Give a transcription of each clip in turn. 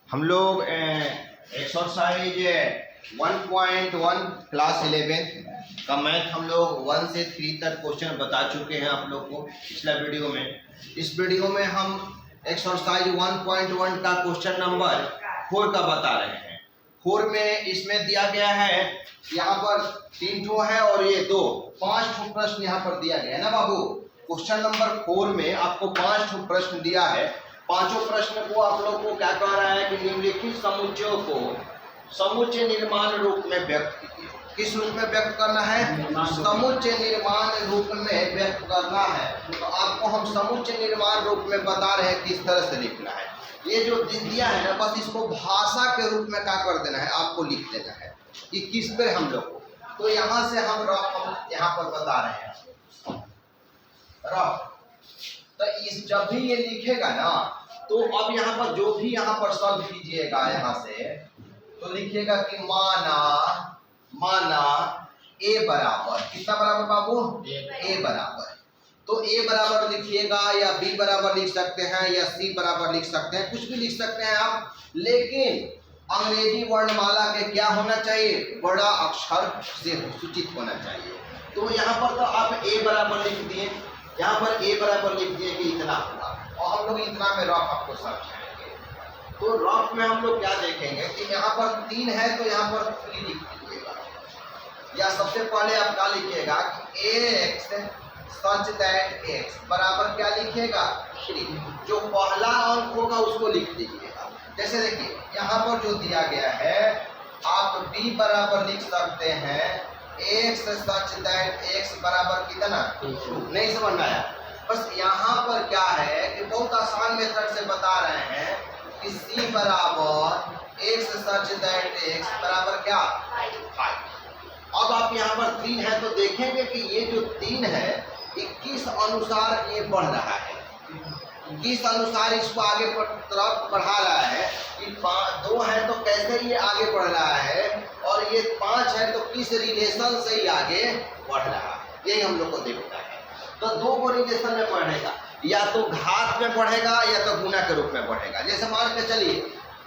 हम लोग exercise 1.1 class 11 का मैथ हम लोग 1 से 3 तक क्वेश्चन बता चुके हैं आप लोग को पिछला वीडियो में। इस वीडियो में हम एक्सरसाइज 1.1 का क्वेश्चन नंबर 4 का बता रहे हैं। 4 में इसमें दिया गया है, यहाँ पर 3 ठो है और ये 5 ठो प्रश्न यहाँ पर दिया गया है ना बाबू। क्वेश्चन नंबर 4 में आपको 5 ठो प्रश्न दिया है। पांचों प्रश्न को आप लोग को क्या कह रहा है कि निम्नलिखित समुच्चयों को समुच्चय निर्माण रूप में व्यक्त कीजिए। किस रूप में व्यक्त करना है? समुच्चय निर्माण रूप में व्यक्त करना है। तो आपको हम समुच्चय निर्माण रूप में बता रहे हैं किस तरह से लिखना है। ये जो दिया है ना, बस इसको भाषा के रूप में क्या कर देना है, आपको लिख देना है कि किस पे हम लोग को। तो यहाँ से हम यहाँ पर बता रहे हैं रफ। तो इस जब भी ये लिखेगा ना, तो अब यहाँ पर जो भी यहाँ पर शब्द कीजिएगा, यहाँ से तो लिखिएगा कि माना ए बराबर कितना बराबर बाबू? ए बराबर। तो ए बराबर लिखिएगा या बी बराबर लिख सकते हैं या सी बराबर लिख सकते हैं, कुछ भी लिख सकते हैं आप। लेकिन अंग्रेजी वर्णमाला के क्या होना चाहिए? बड़ा अक्षर से सूचित होना चाहिए। तो यहाँ पर तो आप ए बराबर लिख दिए, यहाँ पर ए बराबर लिख दिए कि इतना होगा, और हम लोग इतना में रफ आपको समझाएंगे। तो रफ में हम लोग क्या देखेंगे कि यहाँ पर 3 है तो यहाँ पर 3 लिख दीजिएगा, या सबसे पहले आप क्या लिखिएगा कि x सच दैट x बराबर क्या लिखिएगा 3। जो पहला अंक होगा उसको लिख दीजिएगा। जैसे देखिए यहाँ पर जो दिया गया है, आप b बराबर लिख सकते हैं x सच दैट x बराबर कितना 2। नहीं समझ में आया? बस यहाँ पर क्या है कि बहुत आसान मेथड से बता रहे हैं कि c बराबर x सच दैट x बराबर क्या 5। अब आप यहाँ पर 3 है तो देखेंगे कि ये जो 3 है ये किस अनुसार ये बढ़ रहा है, किस अनुसार इसको आगे तरफ बढ़ा रहा है। कि 2 है तो कैसे ये आगे बढ़ रहा है, और ये 5 है तो किस रिलेशन से ही आगे बढ़ रहा है, यही हम लोग को देखना है। तो 2 को रिलेशन में बढ़ेगा, या तो घात में बढ़ेगा या तो गुना के रूप में बढ़ेगा। जैसे मान के चलिए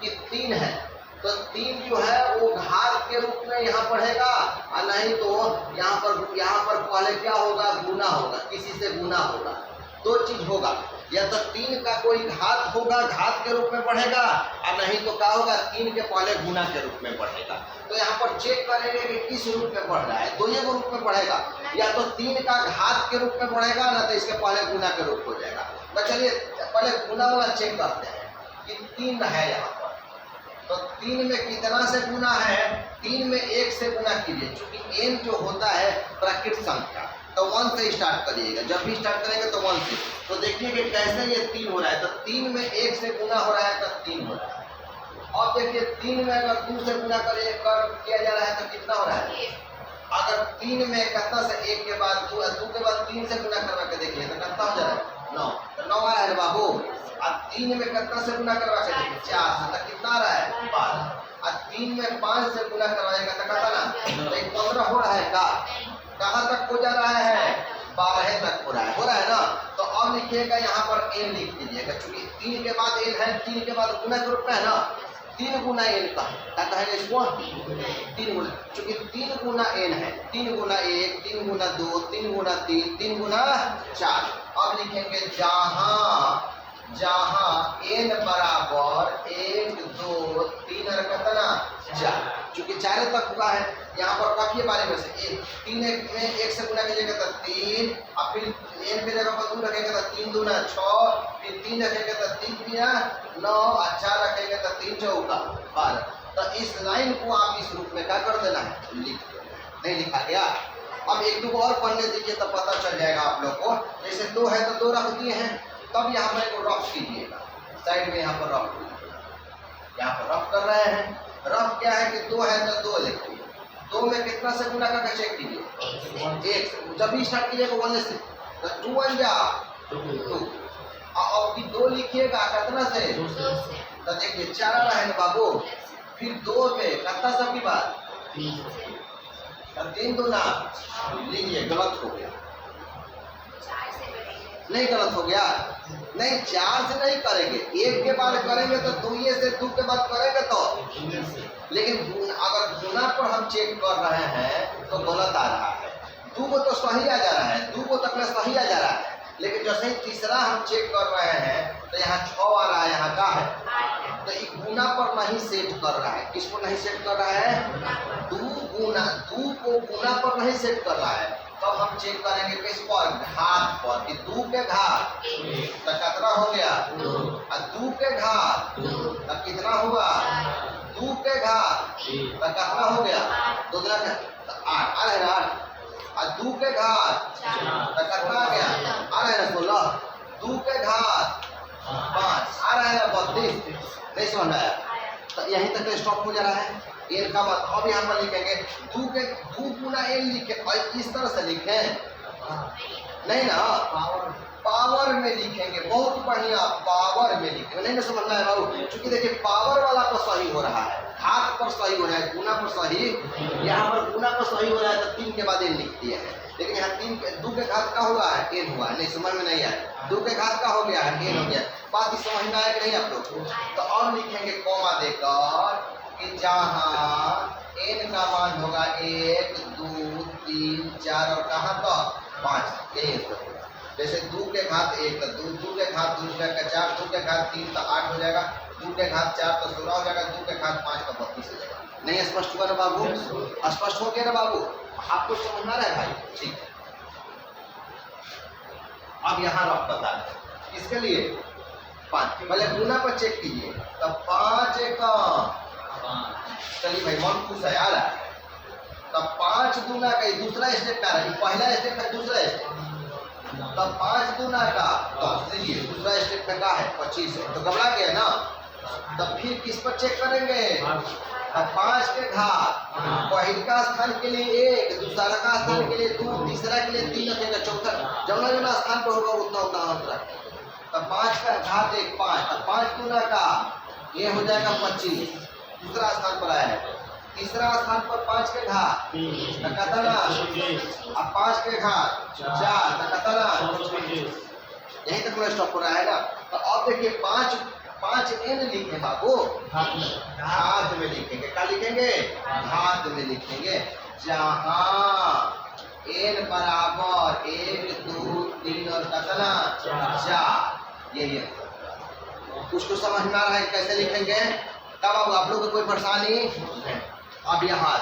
कि 3 है तो 3 जो है वो घात के रूप में यहाँ बढ़ेगा, और नहीं तो यहाँ पर पहले क्या होगा, गुना होगा, किसी से गुना होगा। 2 चीज होगा, या तो 3 का कोई घात होगा, घात के रूप में बढ़ेगा, और नहीं तो क्या होगा 3 के पहले गुना के रूप में बढ़ेगा। तो यहाँ पर चेक करेंगे कि किस रूप में बढ़ रहा है। 2 रूप में बढ़ेगा, या तो 3 का घात के रूप में बढ़ेगा, ना तो इसके पहले गुना के रूप हो जाएगा। तो चलिए पहले गुना वाला चेक करते हैं कि 3 है यहाँ पर, तो 3 में कितना से गुना है? 3 में 1 से गुना कीजिए, क्योंकि n जो होता है प्राकृत संख्या, तो 1 से स्टार्ट करिएगा। जब भी स्टार्ट करेंगे तो 1 से। तो देखिए कि कैसे ये 3 हो रहा है, तो 3 में 1 से गुना हो रहा है तो 3 हो रहा है। और देखिए 3 में अगर 2 से गुना किया जा रहा है तो कितना हो रहा है? अगर 3 में कितना से 1 के बाद 2 के बाद 3 से गुना करवा के देखिए तो कितना हो जा रहा है 9। तो 9 आ रहा है बाबू। और 3 में कितना से गुना करवा के देखिए 4 से, तो कितना आ रहा है 12। और 3 में 5 से गुना करवाएगा तो कितना ना, तो 15 हो रहा है का? कहाँ तक हो जा रहा है? 12 तक हो रहा है ना। तो अब लिखिएगा यहाँ पर n लिख दीजिएगा, क्योंकि 3 के बाद n है, 3 के बाद गुना के रूप में है ना, 3 गुना n का क्या कहेंगे इसको? 3 गुना, क्योंकि 3 गुना n है, 3 गुना 1, 3 गुना 2, 3 गुना 3, 3 गुना 4। अब लिखेंगे जहाँ n बराबर 1 2 3 और कितना 4, चूंकि 4 तक हुआ है। यहाँ पर रखिए बारे में से 3 में 1 से गुना कीजिएगा तो 3, और फिर n के जगह पर 2 रखेंगे तो 3 दूना 6, फिर 3 रखेंगे तो 3 तिया 9, और 4 रखेंगे तो 3 चौका 12। तो इस लाइन को आप इस रूप में क्या कर देना है, लिख देना। नहीं लिखा गया? अब 1 2 और पढ़ने दीजिए तब पता चल जाएगा आप लोग को। जैसे 2 है तो 2 रख दिए हैं, तब यहाँ पर एक रफ कीजिएगा, साइड में यहाँ पर रफ कीजिएगा। यहाँ पर रफ कर रहे हैं। रफ क्या है कि 2 है तो 2 लिखिए, 2 में कितना से गुना करके चेक कीजिए 1। जब भी स्टार्ट कीजिएगा 1 से, तो 2 1 जा 2, और 2 लिखिएगा कितना से 2 से। तो देखिए 4 आ रहा है ना बाबू, फिर 2 में कितना सब की बात 3 दूना लीजिए, गलत हो गया। नहीं गलत हो गया, नहीं 4 से नहीं करेंगे, 1 के बाद करेंगे तो 2 से 2 के बाद करेंगे तो, लेकिन अगर गुना पर हम चेक कर रहे हैं तो गलत आ रहा है। 2 को तो सही आ जा रहा है, 2 को तक सही आ जा रहा है, लेकिन जैसे ही तीसरा हम चेक कर रहे हैं तो यहाँ 6 आ रहा है, यहाँ का है, तो ये गुना पर नहीं सेट कर रहा है। किस पर नहीं सेट कर रहा है? 2 को गुना पर नहीं सेट कर रहा है। तब हम चेक करेंगे किस पर? घात पर, कि 2 के घात तो कितना हो गया, और 2 के घात तो कितना हुआ, 2 के घात तो कितना हो गया, 2 का 8 आ रहा है ना, और 2 के घात तो कितना आ गया, आ रहा है ना 16, 2 के घात 5 आ रहा है ना 32। नहीं समझ में आया? तो यहीं तक तो स्टॉप हो जा रहा है। एन का मतलब अब यहाँ पर लिखेंगे 2 गुना एन लिखे, और इस तरह से लिखें नहीं ना, पावर में लिखेंगे। बहुत बढ़िया, पावर में लिखेंगे। नहीं ना समझ में आया बाबू? क्योंकि देखिए पावर वाला पर सही हो रहा है, घात पर सही हो रहा है, गुना पर सही, यहाँ पर गुना पर सही हो रहा है तो 3 के बाद एन लिख दिए हैं, लेकिन यहाँ 2 के घात का हुआ है, एन हुआ है। नहीं समझ में नहीं आया? 2 के घात का हो गया है, एन हो गया। बात इस समझ में आया कि नहीं आप लोग? तो अब लिखेंगे कॉमा देकर कि जहाँ एन का मान होगा 1 2 3 4 और कहाँ तक 5, यही जैसे 2 के घात 1 तो 2 के घात 2 का 4, 2 के घात 3 तो 8 हो जाएगा, 2 के घात 4 तो 16 हो जाएगा, 2 के घात 5 तो 32 हो जाएगा। नहीं स्पष्ट हुआ ना बाबू? स्पष्ट हो गया ना बाबू? आपको समझना है भाई? ठीक है। अब यहाँ रफ बता दें इसके लिए 5, पहले गुना पर चेक कीजिए, तो 5 का चलिए भाई मन खुश है आ रहा है, तब 5 दूना का दूसरा स्टेप आ रहा है, पहला स्टेप है दूसरा स्टेप, तब 5 दूना का 10 लीजिए, दूसरा स्टेप में का है 25 है, तो घबरा गया ना। तब फिर किस पर चेक करेंगे? अब 5 के घात, पहले का स्थान के लिए 1, दूसरा का स्थान के लिए 2, तीसरा के लिए 3 रखेगा, चौथा जौना स्थान पर होगा उतना उतना अंतर रखेगा। तब 5 का घात 1 5, तब 5 दूना का ये हो जाएगा 25, दूसरा स्थान पर आया है। तीसरा स्थान पर 5 के घात कतना, अब 5 के घात 4 कतना, यहीं तक पूरा स्टॉप हो रहा है ना। तो अब देखिए 5 एन लिखे बाबू, घात में लिखेंगे, क्या लिखेंगे? घात में लिखेंगे। जहाँ एन बराबर 1 2 3 और कतना 4, यही है। कुछ तो समझ में आ रहा है कैसे लिखेंगे? तब अब आप लोग को कोई परेशानी? अब यहाँ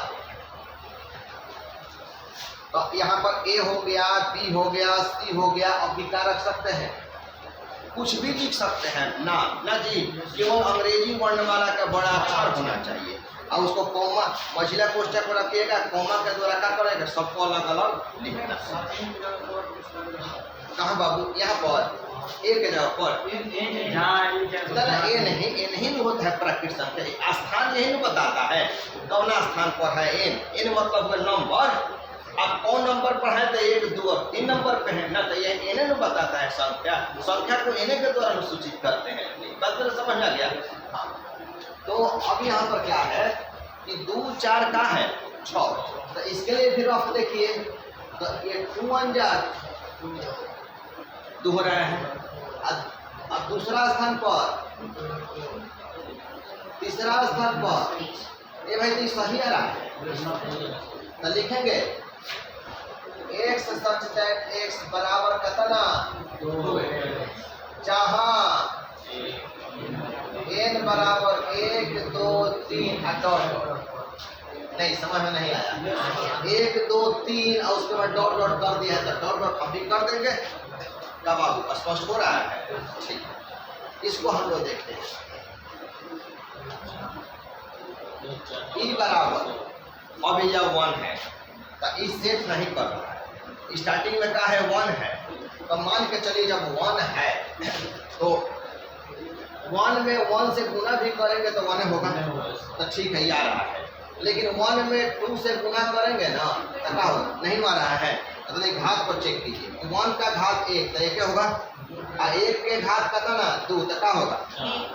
तो यहाँ पर ए हो गया, बी हो गया, सी हो गया, अब भी क्या रख सकते हैं? कुछ भी लिख सकते हैं ना जी, केवल अंग्रेजी वर्णमाला का बड़ा अक्षर होना चाहिए, और उसको कॉमा मझिला कोष्ठक को रखिएगा, कॉमा के द्वारा क्या करेगा? सबको अलग अलग लिखना। कहाँ बाबू? यहाँ पर ए के जगह पर ए नहीं होता है प्राकृत संख्या, स्थान यही नहीं बताता है कौन स्थान पर है एन। एन मतलब नंबर, आप कौन नंबर पर है? तो 1 2 और 3 नंबर पे है ना, तो ये एन न बताता है संख्या, संख्या को एन के द्वारा सूचित करते हैं। बात मेरा समझ आ गया? तो अब यहाँ पर क्या है कि 2 4 का है 6, तो इसके लिए फिर आप देखिए, तो ये 2 1 2 हो रहा है। अब दूसरा स्थान पर, तीसरा स्थान पर, ये भाई तो सही आ रहा है, तो लिखेंगे x सच दैट x बराबर कितना 2, जहाँ n बराबर 1 2 3 डॉट, नहीं समझ में नहीं आया? 1 2 3 और उसके बाद डॉट डॉट कर दिया है, तो डॉट डॉट हम भी कर देंगे। कब आपको स्पष्ट हो रहा है? ठीक, इसको हम लोग देखते हैं। ई बराबर अब यह 1 है, तो इस सेट नहीं कर रहा है, स्टार्टिंग में क्या है 1 है, तो मान के चलिए जब 1 है तो 1 में 1 से गुना भी करेंगे तो 1 होगा, तो ठीक है ये आ रहा है। लेकिन 1 में 2 से गुना करेंगे ना तो क्या होगा? नहीं आ रहा है, तो एक घात पर चेक कीजिए, 1 का घात 1 तो 1 होगा, और 1 के घात कितना 2 तो क्या होगा?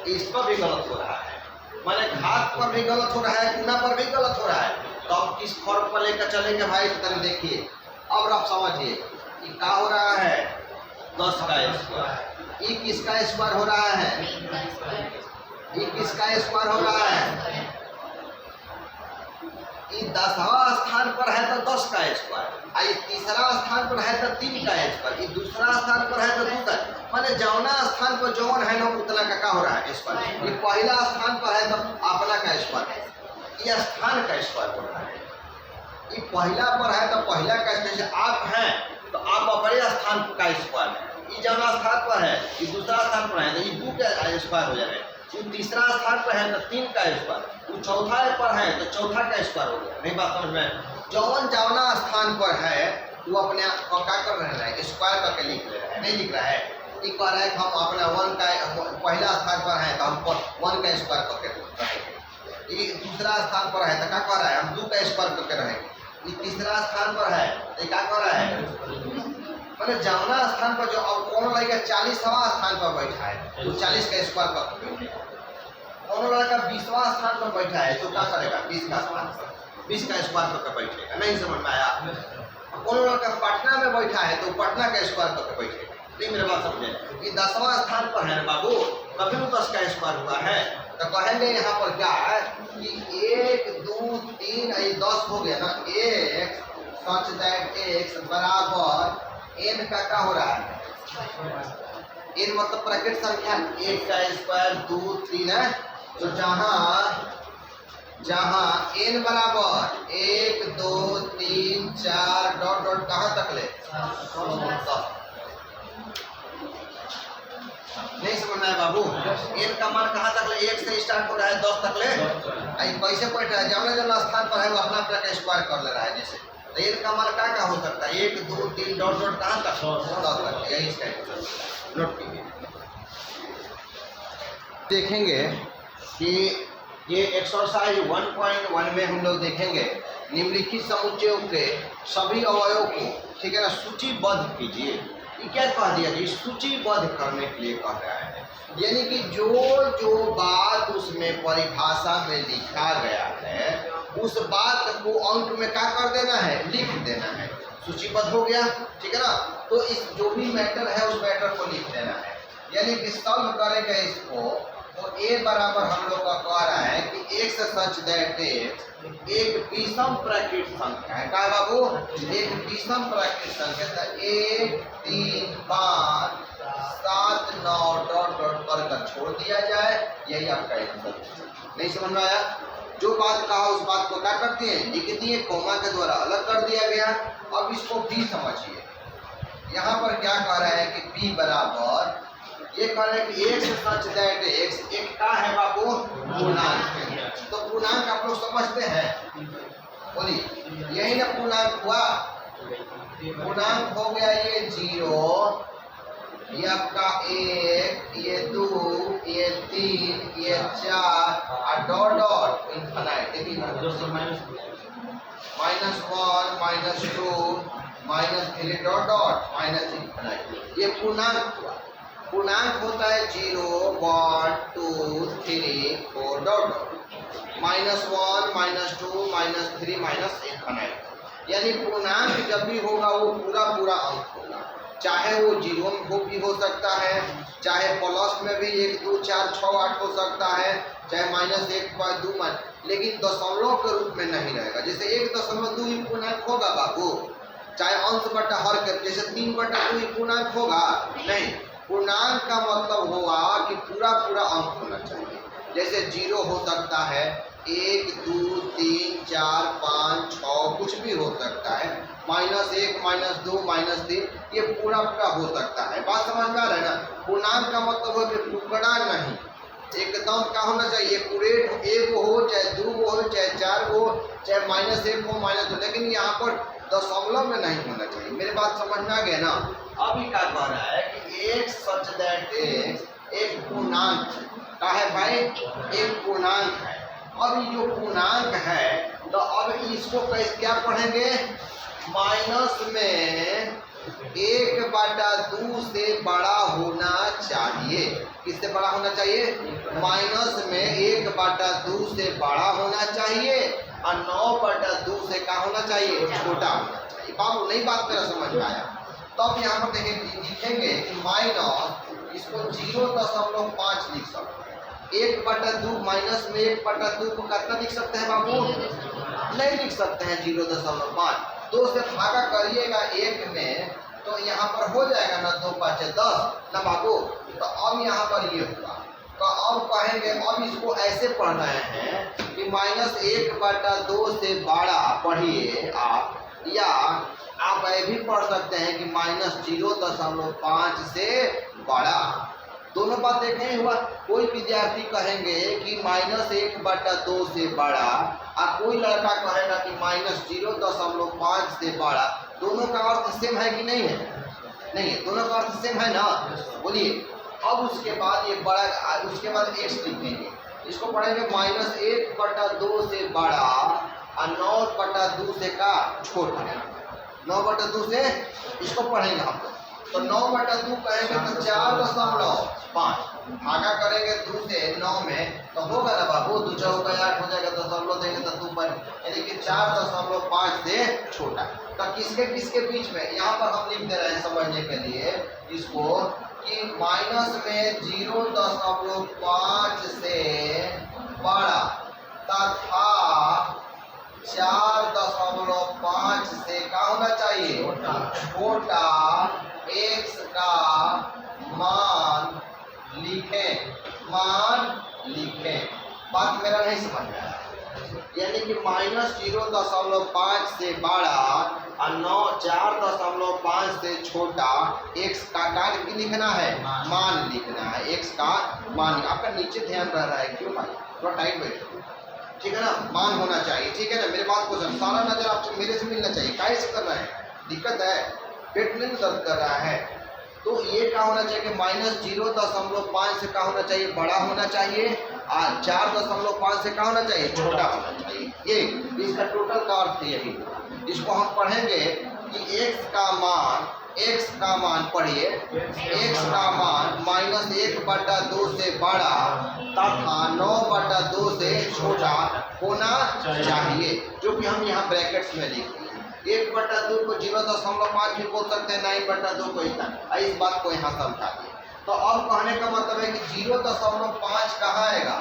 इस पर भी गलत हो रहा है, माने घात पर भी गलत हो रहा है, गुना पर भी गलत हो रहा है। तो अब किस फॉर्म पर लेकर चलेंगे भाई? तो देखिए अब आप समझिए कि क्या हो रहा है? 10 का स्क्वायर, ये किसका स्क्वायर हो रहा है? ये किसका स्क्वायर हो रहा है? ये 10वां स्थान पर है तो 10 का स्क्वायर, ये तीसरा स्थान पर है तो 3 का स्क्वायर, ये दूसरा स्थान पर है तो 2 का। माने जौना स्थान पर जौन है ना उतना का हो रहा है स्क्वायर। ये पहला स्थान पर है तो अपना का स्क्वायर, ये स्थान का स्क्वायर हो रहा है। ये पहला पर है तो पहला का, जैसे आप हैं तो आप अपने स्थान का स्क्वायर है। ये जौना स्थान पर है, ये दूसरा स्थान पर है तो ये 2 का स्क्वायर हो जाएगा। वो तीसरा स्थान पर है तो 3 का स्क्वायर, वो चौथा पर है तो चौथा का स्क्वायर हो गया। नहीं बात समझ में? जौन जौना स्थान पर है वो अपने आप क्या कर रहे हैं? स्क्वायर करके लिख ले रहे हैं, नहीं लिख रहा है। ये कह रहा है कि हम अपना 1 का पहला स्थान पर है तो हम 1 का स्क्वायर करके रहेंगे। ये दूसरा स्थान पर है तो क्या कह रहा है? हम 2 का स्क्वायर करके रहेंगे। ये तीसरा स्थान पर है तो क्या कह रहा है? मतलब जौना स्थान पर जो अब कौन लड़का 40वां स्थान पर बैठा है तो 40 का स्क्वायर करके बैठेगा। कौन लड़का 20वां स्थान पर बैठा है तो क्या करेगा? 20 का स्थान पर 20 का स्क्वायर करके बैठेगा। नहीं समझ में आया? कौन लड़का पटना में बैठा है तो पटना का स्क्वायर करके बैठेगा। नहीं मेरे बात समझे? ये 10वां स्थान पर है बाबू, कभी भी 10 का स्क्वायर हुआ है तो कहेंगे यहाँ पर क्या है कि 1 2 3 ये 10 हो गया ना। x सच दैट x बराबर n का क्या हो रहा है? n मतलब ब्रैकेट संख्या 1 का स्क्वायर 2 3 है। तो जहाँ n बराबर 1 2 3 4 डॉट डॉट कहाँ तक ले? नहीं समझ में आया बाबू? n का मान कहाँ तक ले? 1 से स्टार्ट हो रहा है 10 तक ले। कैसे बैठ रहा है? जौना स्थान पर है वो अपना अपना का स्क्वायर कर ले रहा है। जैसे तो n का मान क्या हो सकता है? 1 2 3 डॉट डॉट कहाँ तक? 10 तक। यही इसका नोट कीजिए। देखेंगे कि ये एक्सरसाइज 1.1 में हम लोग देखेंगे निम्नलिखित समुच्चयों के सभी अवयवों को, ठीक है ना, सूचीबद्ध कीजिए। ये क्या कह दिया कि सूचीबद्ध करने के लिए कह रहा है, यानी कि जो जो बात उसमें परिभाषा में लिखा गया है उस बात को अंक में क्या कर देना है? लिख देना है। सूचीबद्ध हो गया, ठीक है ना। तो इस जो भी मैटर है उस मैटर को लिख देना है, यानी कि सॉल्व करेंगे इसको। तो a बराबर हम लोग का कह रहा है कि x सच दैट एक विषम प्राकृत संख्या है। क्या बाबू? एक विषम प्राकृत संख्या था। 1 3 5 7 9 डॉट डॉट कर छोड़ दिया जाए, यही आपका आंसर। नहीं समझ में आया? जो बात कहा उस बात को क्या करती है? लिख दिए, कोमा के द्वारा अलग कर दिया गया। अब इसको भी समझिए। यहाँ पर क्या कह रहा है कि p बराबर, ये कह रहे हैं कि x सच दैट x एक का है बाबू? पूर्णांक। तो पूर्णांक आप लोग समझते हैं? बोलिए, यही ना पूर्णांक हुआ। पूर्णांक हो गया ये 0, ये आपका 1, ये 2, ये 3, ये 4 और डॉट डॉट इनफिनिट। देखिए -1 -2 -3 डॉट डॉट माइनस इनफिनिट। ये पूर्णांक हुआ। पूर्णांक होता है 0 1 2 3 4 डॉट डॉट -1 -2 -3 इनफिनिट। यानी पूर्णांक जब भी होगा वो पूरा पूरा अंक होगा, चाहे वो 0 में भी हो सकता है, चाहे प्लस में भी 1 2 4 6 8 हो सकता है, चाहे -1 2 लेकिन दशमलव के रूप में नहीं रहेगा। जैसे 1.2 ही पूर्णांक होगा बाबू, चाहे अंश बटा हर के, जैसे 3/2 ही पूर्णांक होगा नहीं। पूर्णांक का मतलब होगा कि पूरा पूरा अंक होना चाहिए। जैसे 0 हो सकता है, 1 2 3 4 5 6 कुछ भी हो सकता है, -1 -2 -3 ये पूरा पूरा हो सकता है। बात समझ में आ रहा है ना? पूर्णांक का मतलब है कि टुकड़ा नहीं, एकदम क्या होना चाहिए? पूरेट, 1 हो चाहे 2 हो चाहे 4 हो चाहे -1 हो -2, लेकिन यहाँ पर दशमलव में नहीं होना चाहिए। मेरी बात समझ में आ गया ना? अभी क्या कह रहा है कि एक सच दैट एक पूर्णांक का है भाई, एक पूर्णांक है। अब ये जो पूर्णांक है तो अब इसको कैसे क्या पढ़ेंगे? माइनस में 1/2 से बड़ा होना चाहिए। किससे बड़ा होना चाहिए? माइनस में 1/2 से बड़ा होना चाहिए और 9/2 से क्या होना चाहिए? छोटा होना चाहिए। बाबू नहीं बात मेरा समझ में आया? तो अब यहाँ पर देखेंगे लिखेंगे कि माइनस, इसको 0.5 लिख सकते हैं। 1/2 माइनस में 1/2 को कितना लिख सकते हैं बाबू? नहीं लिख सकते हैं, 0.5। 2 से भागा करिएगा 1 में तो यहाँ पर हो जाएगा ना 2 5 10 ना बाबू। तो अब यहाँ पर ये हुआ, तो अब कहेंगे, अब इसको ऐसे पढ़ रहे हैं कि -1/2 से बड़ा पढ़िए आप, या आप ये भी पढ़ सकते हैं कि -0.5 से बड़ा। दोनों बात देखें ही हुआ। कोई विद्यार्थी कहेंगे कि -1/2 से बड़ा, और कोई लड़का कहेगा कि -0.5 से बड़ा। दोनों का अर्थ सेम है कि नहीं है? नहीं है, दोनों का अर्थ सेम है ना। बोलिए। अब उसके बाद ये बड़ा, उसके बाद x लिखेंगे, इसको पढ़ेंगे -1/2 से बड़ा और 9/2 से का छोटा। 9/2 से इसको पढ़ेंगे हम लोग। तो 9/2 कहेंगे तो 4.5 भागा करेंगे 2 से 9 में तो होगा ना बाबू, 2 चौका 8 हो जाएगा, दशमलव देंगे तो 2 पर, यानी कि 4.5 से छोटा। तो किसके किसके बीच में? यहाँ पर हम लिख दे रहे हैं समझने के लिए इसको कि माइनस में 0.5 से बड़ा तथा 4.5 से क्या होना चाहिए? छोटा x का मान लिखें। बात मेरा नहीं समझ में आया। यानी कि -0.5 से बड़ा और 4.5 से छोटा x का कार्य की लिखना है, मान लिखना है। x का मान, आपका नीचे ध्यान रह रहा है क्यों भाई? थोड़ा टाइट बैठो, ठीक है ना। मान होना चाहिए, ठीक है ना। मेरे बात को सुन, सारा नजर आपसे मेरे से मिलना चाहिए। काहे से कर रहे हैं? दिक्कत है, पेट नहीं दर्द कर रहा है। तो ये क्या होना चाहिए कि -0.5 से क्या होना चाहिए? बड़ा होना चाहिए, और 4.5 से क्या होना चाहिए? छोटा होना चाहिए। ये इसका टोटल का अर्थ यही। इसको हम पढ़ेंगे कि x का मान पढ़िए, x का मान -1/2 से बड़ा तथा 9/2 से छोटा होना चाहिए, जो कि हम यहाँ ब्रैकेट्स में लिख दिए। 1/2 को 0.5 भी बोल सकते हैं, 9/2 को इतना। इस बात को यहाँ समझा दिए। तो अब कहने का मतलब है कि 0.5 कहाँ आएगा?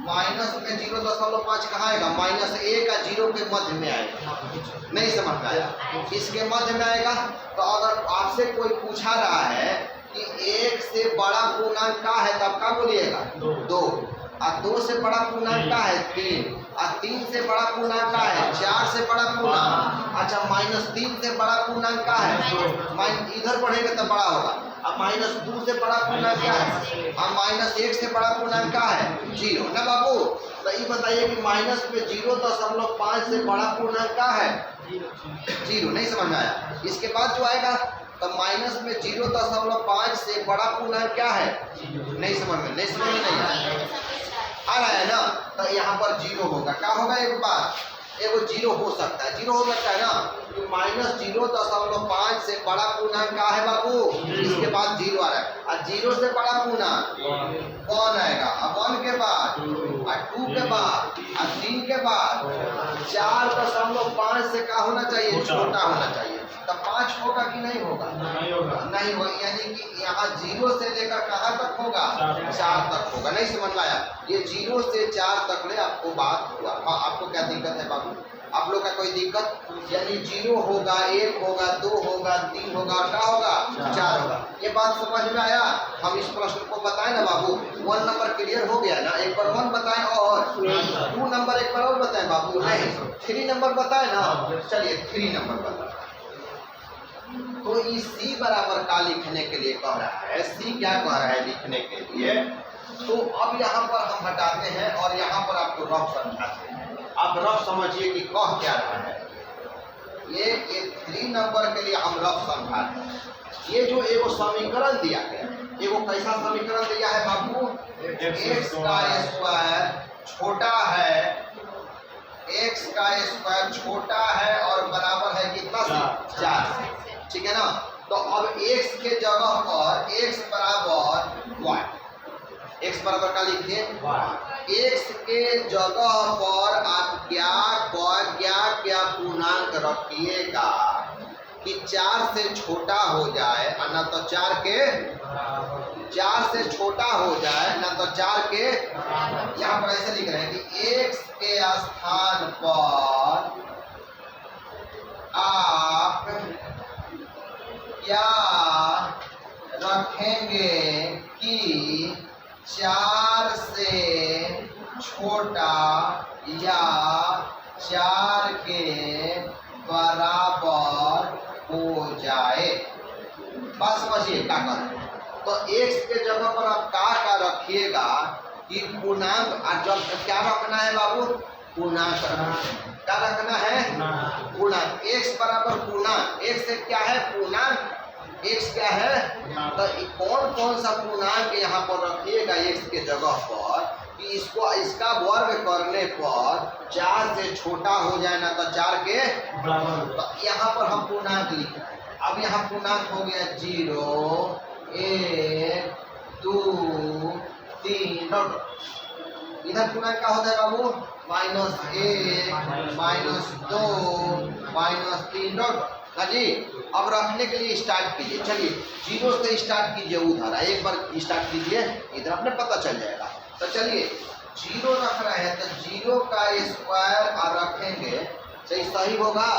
माइनस में 0.5 कहाँ आएगा? -1 का 0 के मध्य में आएगा। नहीं समझ में आया? इसके मध्य में आएगा। तो अगर आपसे कोई पूछा रहा है कि 1 से बड़ा पूर्णांक क्या है, तब क्या बोलिएगा? 2। और 2 से बड़ा पूर्णांक क्या है? 3। और 3 से बड़ा पूर्णांक क्या है? 4 से बड़ा पूर्णांक। अच्छा, -3 से बड़ा पूर्णांक क्या है? इधर बढ़ेगा तो बड़ा होगा। अब -2 से बड़ा पूर्णांक क्या है? और -1 से बड़ा पूर्णांक क्या है? 0 ना बाबू। तो ये बताइए कि माइनस में 0.5 से बड़ा पूर्णांक क्या है? 0। नहीं समझ में आया? इसके बाद जो आएगा तो माइनस में 0.5 से बड़ा पूर्णांक क्या है? नहीं समझ में नहीं आ रहा है ना। तो यहाँ पर 0 होगा। क्या होगा? एक बार एगो 0 हो सकता है, 0 हो सकता है ना। तो -0.5 से बड़ा पूर्णांक क्या है बाबू? इसके बाद 0 आ रहा है। और 0 से बड़ा पूर्णांक 1 आएगा। अब 1 के बाद, और 2 के बाद, और 3 के बाद 4.5 से क्या होना चाहिए? छोटा होना चाहिए। तो 5 होगा कि नहीं होगा? नहीं होगा। यानी कि यहाँ 0 से लेकर कहाँ तक होगा? 4 तक होगा। नहीं समझ में आया? ये 0 से 4 तक ले आपको बात हुआ। हाँ, आपको क्या दिक्कत है बाबू? आप लोग का कोई दिक्कत? यानी 0 होगा, 1 होगा, 2 होगा, 3 होगा, और क्या होगा? 4 होगा। ये बात समझ में आया? हम इस प्रश्न को बताएं ना बाबू। 1 नंबर क्लियर हो गया ना? एक बार 1 बताएं, और 2 नंबर एक बार और बताएं बाबू। नहीं, 3 नंबर बताएं ना। चलिए 3 नंबर बताएं। तो इस C बराबर का लिखने के लिए कह रहा है। C क्या कह रहा है लिखने के लिए? तो अब यहाँ पर हम हटाते हैं और यहाँ पर आपको रफ समझाते हैं। आप रफ समझिए कि कह क्या रहा है। ये 3 नंबर के लिए हम रफ समझाते हैं। ये जो एगो समीकरण दिया गया, एगो कैसा समीकरण दिया है बाबू? x का स्क्वायर छोटा है, x का स्क्वायर छोटा है और बराबर है कितना से? 4 से। ठीक है ना। तो अब x के जगह पर x बराबर 1, x बराबर का लिखिए 1। x के जगह पर आप क्या पूर्णांक रखिएगा कि 4 से छोटा हो जाए और ना तो 4 से छोटा हो जाए ना तो 4 के, यहाँ पर ऐसे लिख रहे हैं कि x के स्थान पर आप क्या रखेंगे कि 4 से छोटा या 4 के बराबर हो जाए। बात समझिए क्या कर रहे हैं। तो x के जगह पर आप क्या रखिएगा कि पूर्णांक, और जब क्या रखना है बाबू, पूर्णांक क्या रखना है, पूर्णांक। x बराबर पूर्णांक, x से क्या है पूर्णांक, x क्या है, तो कौन कौन सा पूर्णांक यहाँ पर रखिएगा x के जगह पर कि इसको इसका वर्ग करने पर 4 से छोटा हो जाए ना तो 4 के बराबर। तो यहाँ पर हम पूर्णांक लिख रहे हैं। अब यहाँ पूर्णांक हो गया 0 1 2 3 डॉट। इधर पूर्णांक क्या होता है बाबू, -1 -2 -3 डॉट ना जी। अब रखने के लिए स्टार्ट कीजिए, चलिए 0 से स्टार्ट कीजिए, उधर एक बार स्टार्ट कीजिए, इधर अपने पता चल जाएगा। तो चलिए 0 रख रहे हैं तो 0 का स्क्वायर और रखेंगे, सही होगा।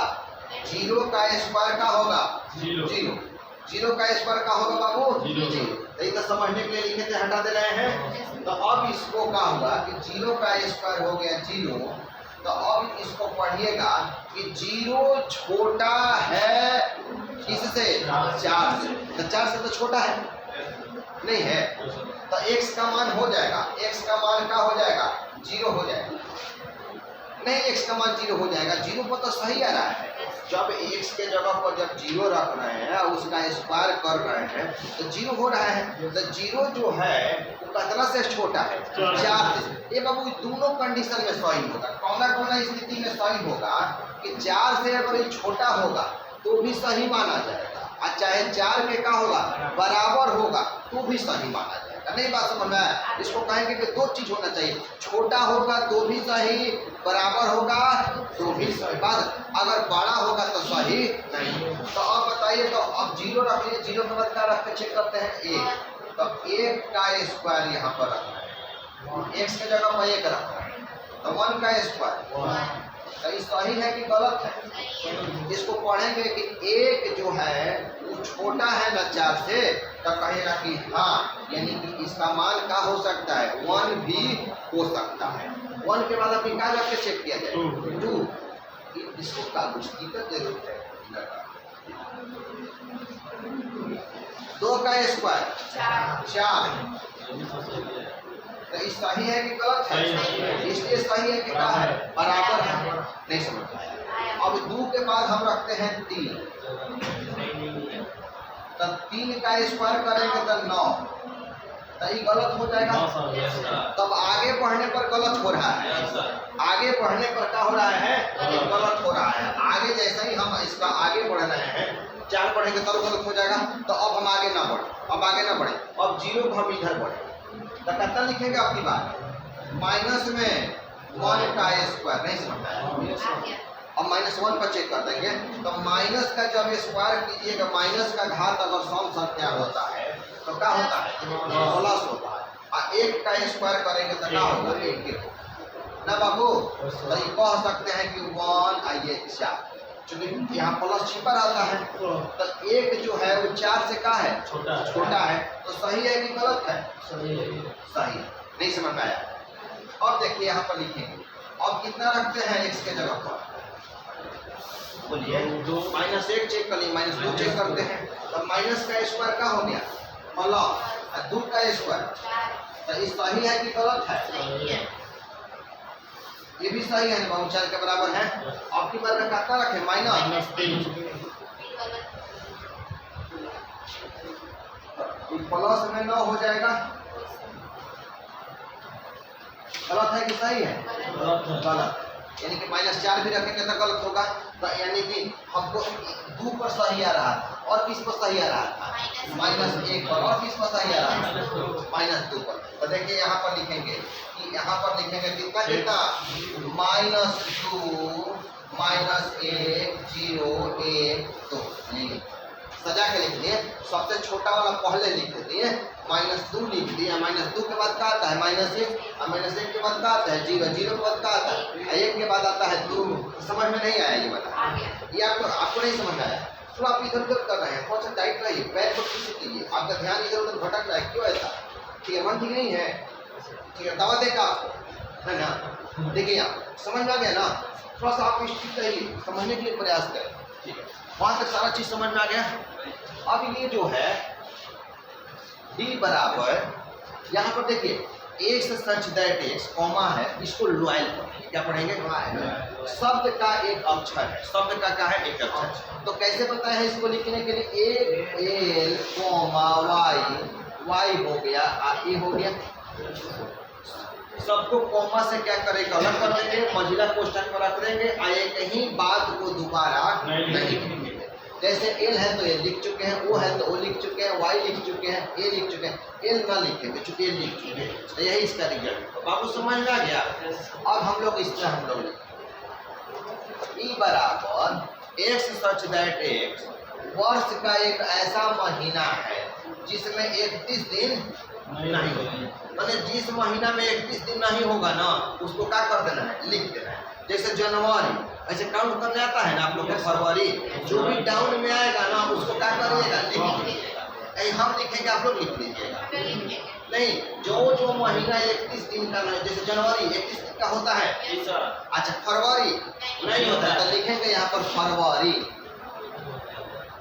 0 का स्क्वायर का होगा 0 का स्क्वायर का होगा बाबू 0। तो समझने के लिए लिखे थे, हटा दे रहे हैं। तो अब इसको क्या होगा कि 0 का स्क्वायर हो गया 0। तो अब इसको पढ़िएगा कि 0 छोटा है किससे, 4 से। तो 4 से तो छोटा है नहीं है, तो x का मान हो जाएगा, x का मान क्या हो जाएगा 0 हो जाएगा। नहीं, x का मान 0 हो जाएगा, 0 पर तो सही आ रहा है। जब x के जगह पर जब 0 रख रहे हैं और उसका स्क्वायर कर रहे हैं तो 0 हो रहा है। तो 0 जो है वो कितना से छोटा है, 4 से। ये बाबू दोनों कंडीशन में सही होगा। कौन स्थिति में सही होगा कि 4 से अगर ये छोटा होगा तो भी सही माना जाएगा, और चाहे 4 के क्या होगा बराबर होगा तो भी सही माना जाएगा। नहीं बात समझ में आया। इसको कहेंगे कि 2 चीज होना चाहिए, छोटा होगा तो भी सही, बराबर होगा तो भी सही। बात अगर बड़ा होगा तो सही नहीं। तो अब बताइए, तो अब 0 रख लिए, 0 के बाद क्या रखते चेक करते हैं 1। तो 1 का स्क्वायर यहाँ पर रखना है, x के जगह पर 1 रखना है, तो 1 का स्क्वायर। तो ये सही है कि गलत है, इसको पढ़ेंगे कि 1 जो है वो छोटा है ना 4 से, तो कहेगा कि हाँ, यानी कि इसका मान क्या हो सकता है 1 भी हो सकता है। 1 के बाद अभी क्या करके चेक किया जाए 2। इसको क्या कुछ दिक्कत जरूरत है। 2 का स्क्वायर 4। तो ये सही है कि गलत है, इसलिए सही है कि क्या है बराबर है। नहीं समझ आया। अब 2 के बाद हम रखते हैं 3। तो 3 का स्क्वायर करेंगे तो 9। तो ये गलत हो जाएगा। तब आगे बढ़ने पर गलत हो रहा है, आगे बढ़ने पर क्या हो रहा है गलत हो रहा है। आगे जैसे ही हम इसका आगे बढ़ रहे हैं, 4 बढ़ेंगे तब गलत हो जाएगा। तो अब हम आगे ना बढ़े, अब आगे ना बढ़े, अब 0 को हम इधर बढ़े। तो कितना लिखेंगे आपकी बात, माइनस में 1 का स्क्वायर। नहीं समझ आया। अब -1 पर चेक कर देंगे। तो माइनस का जब स्क्वायर कीजिएगा, माइनस का घात अगर सम संख्या होता है तो क्या होता है प्लस होता है, और 1 का स्क्वायर करेंगे तो क्या होगा 1 ना बाबू। तो ये कह सकते हैं कि 1 आइए 4, चूंकि यहाँ प्लस छिपा रहता है। तो 1 जो है वो 4 से क्या है छोटा है। तो सही है कि गलत है, सही। नहीं समझ में आया। अब देखिए यहाँ पर लिखेंगे, अब कितना रखते हैं x के जगह पर, बोलिए -1 चेक कर लिए, -2 चेक करते हैं। तो माइनस का स्क्वायर क्या हो गया प्लस 2 का स्क्वायर। तो ये सही है कि गलत है, ये भी सही है, बहुत 4 के बराबर है। अब की बार में कितना रखे -3। प्लस में 9 हो जाएगा। गलत है कि सही है, गलत। यानी कि -4 भी रखेंगे तो गलत होगा। तो यानी कि हमको 2 पर सही आ रहा था, और किस पर सही आ रहा था -1 पर, और किस पर सही आ रहा था -2 पर। तो देखिए यहाँ पर लिखेंगे कि यहाँ पर लिखेंगे कितना -2 -1 0 1 2 सजा के लिख दिए। सबसे छोटा वाला पहले लिख दिए, -2 लिख दिया। -2 के बाद क्या आता है -1, और -1 के बाद क्या आता है 0, 0 के बाद क्या आता है 1 के बाद आता है 2। समझ में नहीं आया ये वाला? ये आपको नहीं समझ में आया? तो आप इधर उधर कर रहे हैं, थोड़ा सा टाइट रहिए, पैर को ठीक कीजिए, आपका ध्यान इधर उधर भटक रहा है, क्यों ऐसा? ठीक है, मन ठीक नहीं है? ठीक है, दवा देगा आपको, है ना? देखिए आप समझ में आ गया ना? थोड़ा सा आप स्थित रहिए, समझने के लिए प्रयास करें। ठीक है, वहाँ तक सारा चीज समझ में आ गया। अब ये जो है d बराबर, यहाँ पर देखिए x such that x comma है, इसको लॉयल पढ़ेंगे। क्या पढ़ेंगे? शब्द का एक अक्षर है, शब्द का क्या है? एक अक्षर। तो कैसे बताया है इसको लिखने के लिए? एक l कॉमा y हो गया, ए हो गया। सबको कॉमा से क्या करेंगे? अलग कर देंगे, मझिला कोष्ठक में रख देंगे, एक ही बात को दोबारा नहीं लिखेंगे। जैसे एल है तो ए लिख चुके हैं, ओ है तो ओ लिख चुके हैं, वाई लिख चुके हैं, ए लिख चुके हैं, एल ना लिखेंगे चूंकि एल लिख चुके हैं। तो यही इसका रिजल्ट। बाबू समझ में आ गया? अब हम लोग इसमें हम लोग ई बराबर एक्स सच दैट एक्स वर्ष का एक ऐसा महीना है जिसमें 31 दिन नहीं होगा। मैंने जिस महीना में 31 दिन नहीं होगा ना, उसको क्या कर देना है? लिख देना है। जैसे जनवरी, ऐसे काउंट करने आता है ना आप लोग को, फरवरी, जो भी डाउन में आएगा ना उसको क्या करिएगा? लिख लीजिएगा। हम लिखेंगे, आप लोग लिख लीजिएगा। नहीं, जो महीना 31 दिन का नहीं, जैसे जनवरी 31 दिन का होता है, अच्छा फरवरी नहीं होता है, तो लिखेंगे यहाँ पर फरवरी,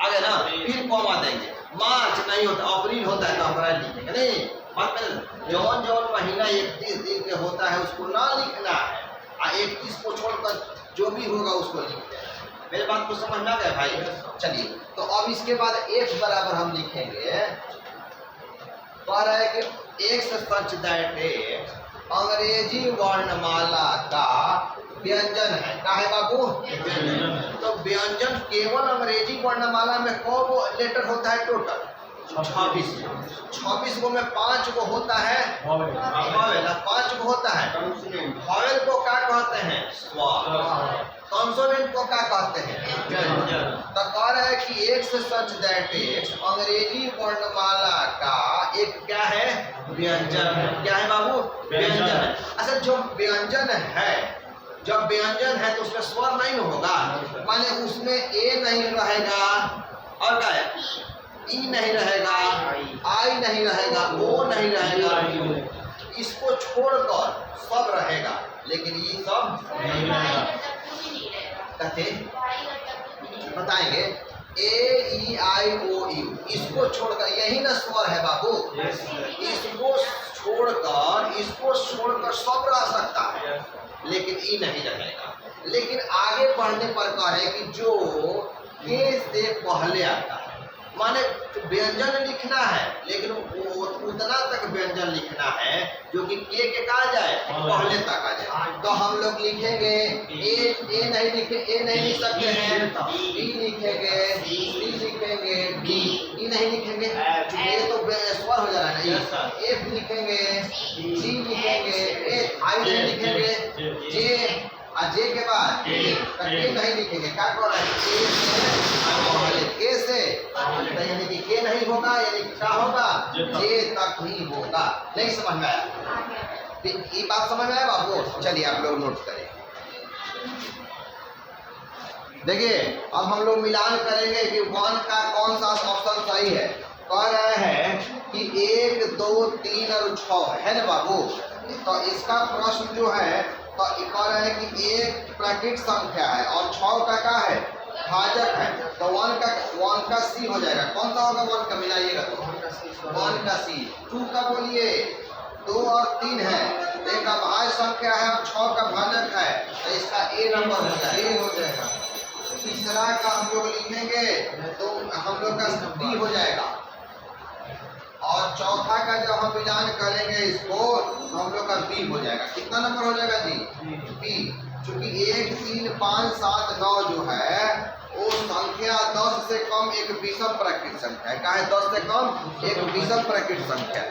आगे ना, फिर कॉमा देंगे। मार्च नहीं होता, अप्रैल होता है तो अप्रैल लिखेंगे। नहीं, मतलब जौन महीना 31 दिन के होता है उसको ना लिखना है, 31 को छोड़कर जो भी होगा उसको लिख देना। मेरे बात को समझ में आ गया भाई? चलिए, तो अब इसके बाद एक बराबर हम लिखेंगे, कह रहा है कि एक्स सच दैट एक्स अंग्रेजी वर्णमाला का व्यंजन है। क्या है बाबू? तो व्यंजन केवल अंग्रेजी वर्णमाला में कौन लेटर होता है? टोटल 26 को में 5 को होता है वॉवेल, 5 को होता है वॉवेल को क्या कहते हैं? स्वर। कॉन्सोनेंट को क्या कहते हैं? व्यंजन। तो कह रहा है कि एक्स सच दैट एक्स अंग्रेजी वर्णमाला का एक क्या है? व्यंजन है। क्या है बाबू? व्यंजन है। अच्छा, जो व्यंजन है, जब व्यंजन है तो उसमें स्वर नहीं होगा, माने उसमें ए नहीं रहेगा, और क्या है? ई नहीं रहेगा, आई नहीं रहेगा, ओ नहीं रहेगा, इसको छोड़कर सब रहेगा, लेकिन ये सब नहीं रहेगा। कहते बताएंगे ए ई आई ओ यू, इसको छोड़कर, यही ना स्वर है बाबू, इसको छोड़कर सब रह सकता है, लेकिन ई नहीं रहेगा। लेकिन आगे बढ़ने पर कहे कि जो के से पहले आता है, माने व्यंजन लिखना है, लेकिन उतना तक व्यंजन लिखना है जो कि के कहा जाए पहले तक आ जाए। तो हम लोग लिखेंगे ए नहीं लिखे, ए नहीं लिख सकते हैं, डी लिखेंगे, सी लिखेंगे, डी ई नहीं लिखेंगे, ये तो स्वर हो जा रहा है ना। एफ लिखेंगे, जी लिखेंगे, ए आई नहीं लिखेंगे, जे जे के बाद के नहीं लिखेंगे। क्या कर रहा है? के से, तो यानी कि के नहीं होगा, यानी क्या होगा? जे तक ही होगा। नहीं समझ में आया? ये बात समझ में आया बाबू? चलिए आप लोग नोट करें। देखिए, अब हम लोग मिलान करेंगे कि 1 का कौन सा ऑप्शन सही है। कह रहे हैं कि 1 2 3 और 6 है ना बाबू? तो इसका प्रश्न जो है, तो कह रहे हैं कि एक प्राकृतिक संख्या है और 6 का क्या है? भाजक है। तो 1 का सी हो जाएगा। कौन सा होगा? 1 का मिलाइएगा तो 1 का सी। 2 का बोलिए, 2 और 3 है, एक का भाज्य संख्या है और 6 का भाजक है, तो इसका ए नंबर हो जाएगा। तीसरा का हम लोग लिखेंगे तो हम लोग का बी हो जाएगा, और चौथा का जब हम मिलान करेंगे इसको तो हम लोग का बी हो जाएगा। कितना नंबर हो जाएगा जी? बी। चूंकि 1 3 5 7 9 जो है वो संख्या 10 से कम एक विषम प्राकृतिक संख्या है। क्या है? 10 से कम एक विषम प्राकृतिक संख्या है।